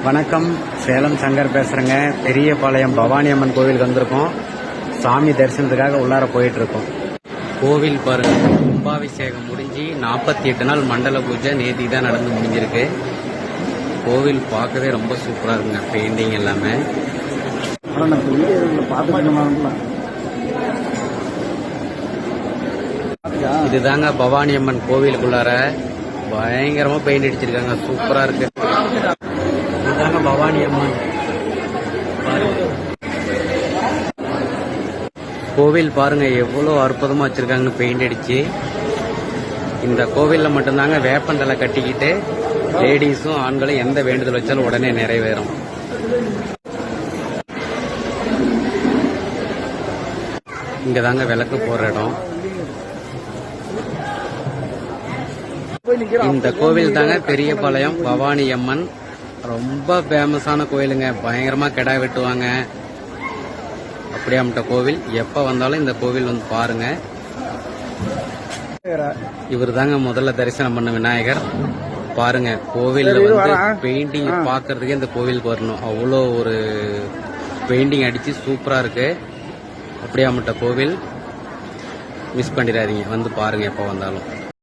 வணக்கம், சேலம் சங்கர் பேசுகிறேங்க. பெரியபாளையம் பவானி அம்மன் கோவிலுக்கு வந்திருக்கோம். சாமி தரிசனத்துக்காக உள்ளார போயிட்டு இருக்கோம். கோவில் பாருங்க, கும்பாபிஷேகம் முடிஞ்சு 48 நாள் மண்டல பூஜை நேத்தி தான் நடந்து முடிஞ்சிருக்கு. கோவில் பார்க்கவே ரொம்ப சூப்பராக இருக்குங்க, பெயிண்டிங் எல்லாமே. இதுதாங்க பவானி அம்மன் கோவிலுக்குள்ளார பயங்கரமா பெயிண்ட் அடிச்சிருக்காங்க, சூப்பரா இருக்கு. இதுதாங்க பவானி அம்மன் கோவில் பாருங்க, எவ்வளவு அற்புதமா வச்சிருக்காங்க பெயிண்ட் அடிச்சு. இந்த கோவில்ல மட்டும்தாங்க வேப்பந்தலை கட்டிக்கிட்டு லேடிஸும் ஆண்களும் எந்த வேண்டுதல் வச்சாலும் உடனே நிறைவேறும். இங்கதாங்க விளக்கு போற இடம். இந்த கோவில் தாங்க பெரியபாளையம் பவானி அம்மன். ரொம்ப ஃபேமஸான கோயிலுங்க, பயங்கரமா கிடா வெட்டுவாங்க. அப்படியாமட்ட கோவில். எப்ப வந்தாலும் இந்த கோவில் வந்து பாருங்க. இவர் தாங்க முதல்ல தரிசனம் பண்ண விநாயகர். பாருங்க, கோவில்ல வந்து பெயிண்டிங் பாக்குறதுக்கே இந்த கோவிலுக்கு வரணும். அவ்வளோ ஒரு பெயிண்டிங் அடிச்சு சூப்பரா இருக்கு. அப்படியாமட்ட கோவில் மிஸ் பண்ணிடாதீங்க, வந்து பாருங்க எப்ப வந்தாலும்.